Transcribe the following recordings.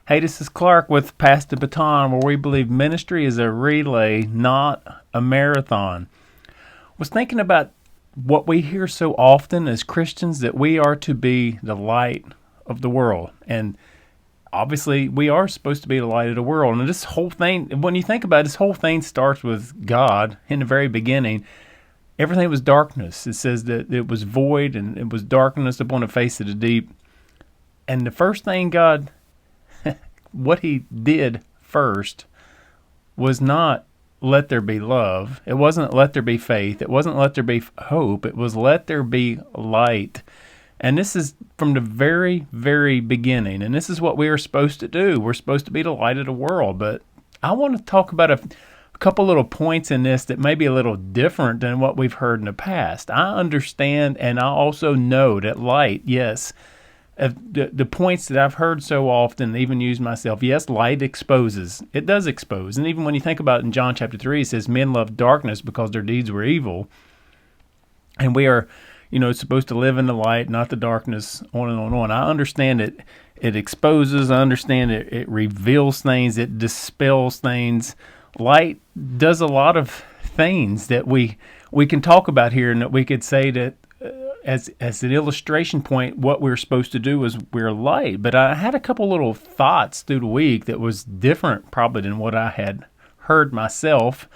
Hey, this is Clark with Pass the Baton, where we believe ministry is a relay, not a marathon. Was thinking about what we hear so often as Christians, that we are to be the light of the world. And obviously, we are supposed to be the light of the world. And this whole thing, when you think about it, this whole thing starts with God in the very beginning. Everything was darkness. It says that it was void and it was darkness upon the face of the deep. And the first thing God, what he did first, was not let there be love. It wasn't let there be faith. It wasn't let there be hope. It was let there be light. And this is from the very, very beginning. And this is what we are supposed to do. We're supposed to be the light of the world. But I want to talk about a couple little points in this that may be a little different than what we've heard in the past. I understand, and I also know that light, yes, the points that I've heard so often, even use myself, yes, light exposes. It does expose. And even when you think about it in John chapter 3, it says men love darkness because their deeds were evil. And we are, supposed to live in the light, not the darkness, on and on and on. I understand it. It exposes. I understand it. It reveals things. It dispels things. Light does a lot of things that we can talk about here, and that we could say that as an illustration point, what we're supposed to do is we're light. But I had a couple little thoughts through the week that was different probably than what I had heard myself.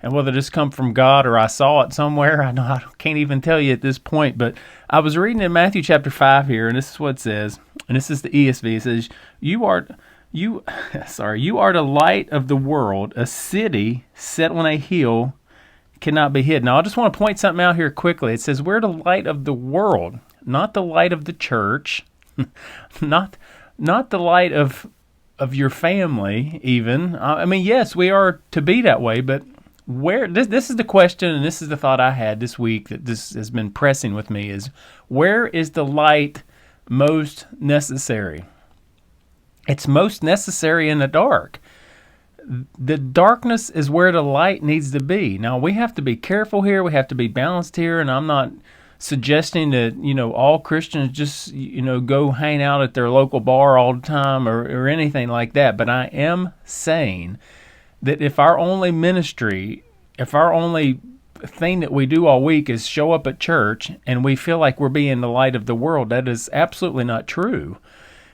And whether this come from God or I saw it somewhere, I can't even tell you at this point. But I was reading in Matthew chapter 5 here, and this is what it says. And this is the ESV. It says, you are the light of the world. A city set on a hill cannot be hid. Now, I just want to point something out here quickly. It says we're the light of the world, not the light of the church, not the light of your family even. I mean, yes, we are to be that way, but where this is the question, and this is the thought I had this week that this has been pressing with me, is where is the light most necessary? It's most necessary in the dark. The darkness is where the light needs to be. Now, we have to be careful here. We have to be balanced here. And I'm not suggesting that, all Christians just, go hang out at their local bar all the time or anything like that. But I am saying that if our only ministry, if our only thing that we do all week is show up at church and we feel like we're being the light of the world, that is absolutely not true.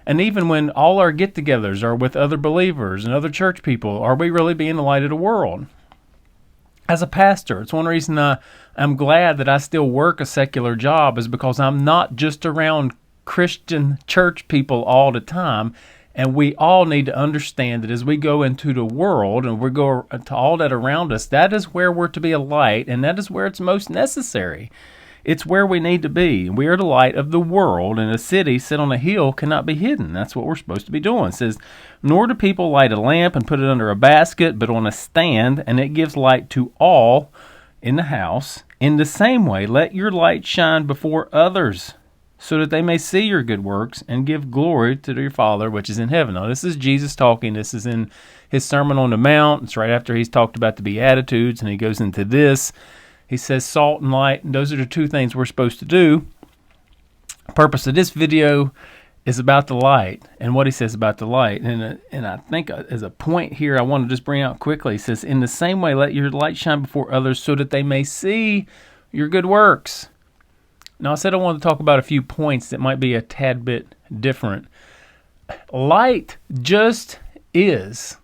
And even when all our get-togethers are with other believers and other church people, are we really being the light of the world? As a pastor, it's one reason I'm glad that I still work a secular job, is because I'm not just around Christian church people all the time. And we all need to understand that as we go into the world and we go to all that around us, that is where we're to be a light, and that is where it's most necessary. It's where we need to be. We are the light of the world, and a city set on a hill cannot be hidden. That's what we're supposed to be doing. It says, nor do people light a lamp and put it under a basket, but on a stand, and it gives light to all in the house. In the same way, let your light shine before others, so that they may see your good works and give glory to your Father which is in heaven. Now, this is Jesus talking. This is in his Sermon on the Mount. It's right after he's talked about the Beatitudes, and he goes into this. He says salt and light, and those are the two things we're supposed to do. The purpose of this video is about the light and what he says about the light. And I think as a point here I want to just bring out quickly, he says, in the same way, let your light shine before others so that they may see your good works. Now, I said I wanted to talk about a few points that might be a tad bit different. Light just is.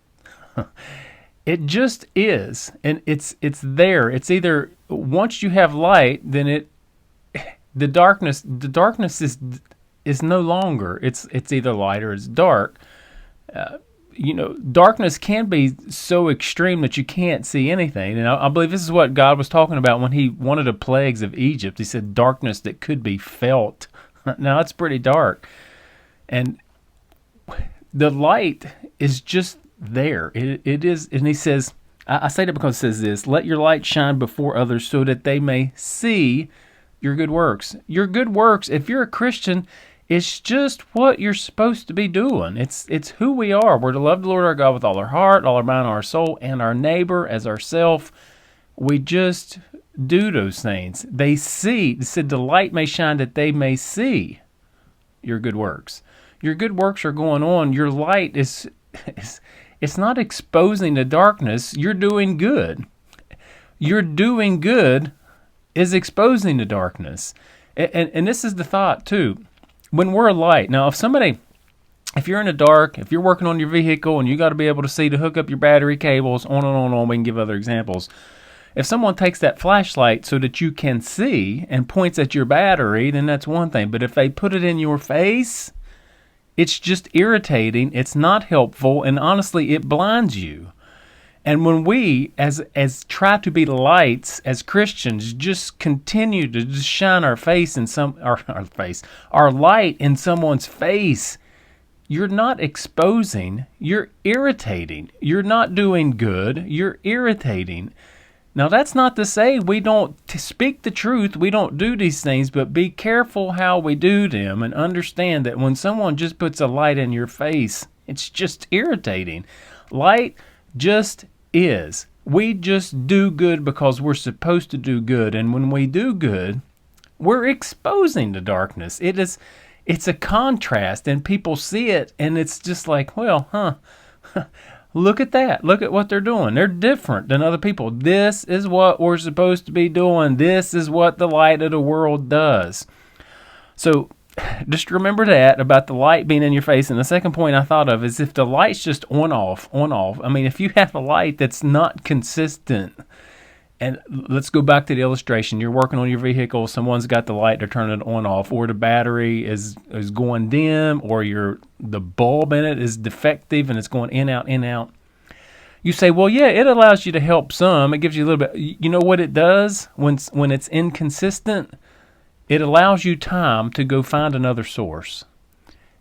It just is, and it's there. It's either once you have light, then the darkness is no longer. It's either light or it's dark. Darkness can be so extreme that you can't see anything. And I believe this is what God was talking about when he wanted the plagues of Egypt. He said darkness that could be felt. Now, it's pretty dark. And the light is just there. It is, and he says, I say that because it says this, let your light shine before others so that they may see your good works. Your good works, if you're a Christian, it's just what you're supposed to be doing. It's who we are. We're to love the Lord our God with all our heart, all our mind, all our soul, and our neighbor as ourself. We just do those things. They see, it said the light may shine that they may see your good works. your good works are going on. Your light is it's not exposing the darkness. You're doing good. You're doing good is exposing the darkness. And this is the thought too. When we're a light, now if you're in the dark, if you're working on your vehicle and you got to be able to see to hook up your battery cables, on and on and on, we can give other examples. If someone takes that flashlight so that you can see and points at your battery, then that's one thing. But if they put it in your face, it's just irritating, it's not helpful, and honestly, it blinds you. And when we, as try to be lights as Christians, just continue to just shine our light in someone's face, you're not exposing, you're irritating. You're not doing good, you're irritating. Now, that's not to say we don't speak the truth, we don't do these things, but be careful how we do them and understand that when someone just puts a light in your face, it's just irritating. Light just is. We just do good because we're supposed to do good, and when we do good, we're exposing the darkness. It's a contrast, and people see it, and it's just like, well, look at that. Look at what they're doing. They're different than other people. This is what we're supposed to be doing. This is what the light of the world does. So just remember that about the light being in your face. And the second point I thought of is if the light's just on off. I mean, if you have a light that's not consistent, and let's go back to the illustration. You're working on your vehicle. Someone's got the light. They're turning it on off, or the battery is going dim, or the bulb in it is defective and it's going in, out, in, out. You say, well, yeah, it allows you to help some. It gives you a little bit. You know what it does when it's inconsistent? It allows you time to go find another source.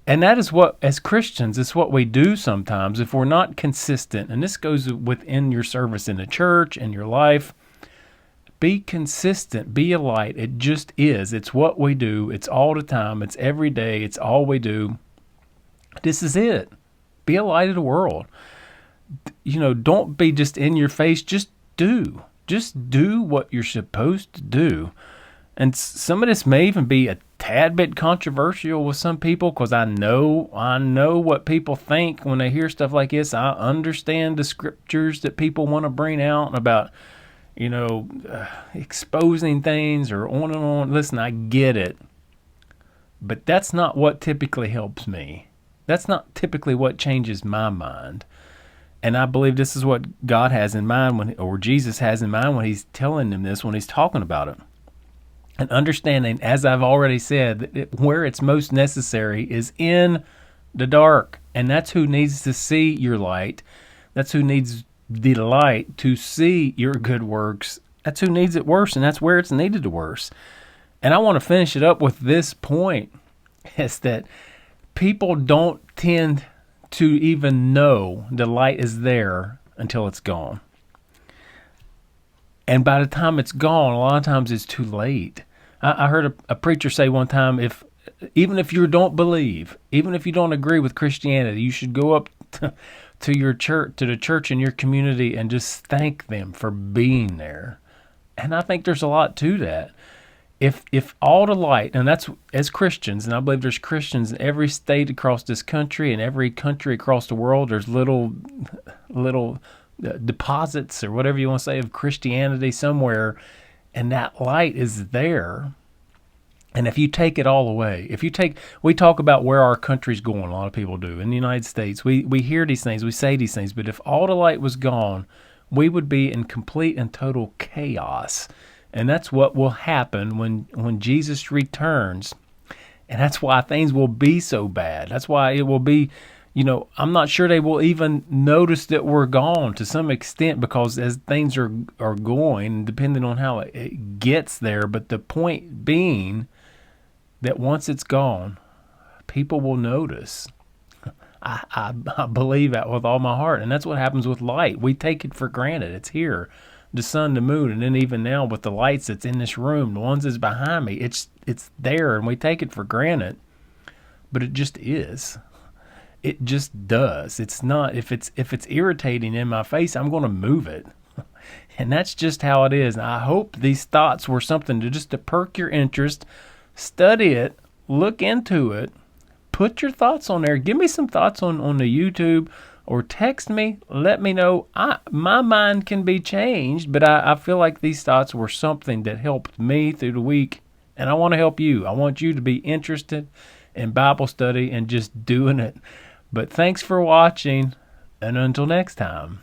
And that is what, as Christians, it's what we do sometimes if we're not consistent. And this goes within your service in the church and your life. Be consistent. Be a light. It just is. It's what we do. It's all the time. It's every day. It's all we do. This is it. Be a light of the world. Don't be just in your face. Just do. Just do what you're supposed to do. And some of this may even be a tad bit controversial with some people, because I know what people think when they hear stuff like this. I understand the scriptures that people want to bring out about exposing things or on and on. Listen, I get it. But that's not what typically helps me. That's not typically what changes my mind. And I believe this is what God has in mind or Jesus has in mind when he's telling them this, when he's talking about it. And understanding, as I've already said, that where it's most necessary is in the dark. And that's who needs to see your light. That's who needs the light to see your good works. That's who needs it worse, and that's where it's needed the worst. And I want to finish it up with this point, is that people don't tend to even know the light is there until it's gone. And by the time it's gone, a lot of times it's too late. I heard a preacher say one time, even if you don't believe, even if you don't agree with Christianity, you should go up to your church, to the church in your community, and just thank them for being there. And I think there's a lot to that. If all the light, and that's as Christians, and I believe there's Christians in every state across this country and every country across the world, there's little deposits or whatever you want to say of Christianity somewhere, and that light is there. And if you take it all away, we talk about where our country's going, a lot of people do. In the United States, we hear these things, we say these things, but if all the light was gone, we would be in complete and total chaos. And that's what will happen when Jesus returns. And that's why things will be so bad. That's why it will be, I'm not sure they will even notice that we're gone to some extent, because as things are going, depending on how it gets there. But the point being that once it's gone, people will notice. I believe that with all my heart. And that's what happens with light. We take it for granted. It's here. The sun, the moon, and then even now with the lights that's in this room, the ones that's behind me, it's there, and we take it for granted. But it just is. It just does. It's not. If it's irritating in my face, I'm going to move it. And that's just how it is. And I hope these thoughts were something to perk your interest. Study it, look into it, put your thoughts on there. Give me some thoughts on the YouTube, or text me. Let me know. My mind can be changed, but I feel like these thoughts were something that helped me through the week, and I want to help you. I want you to be interested in Bible study and just doing it. But thanks for watching, and until next time.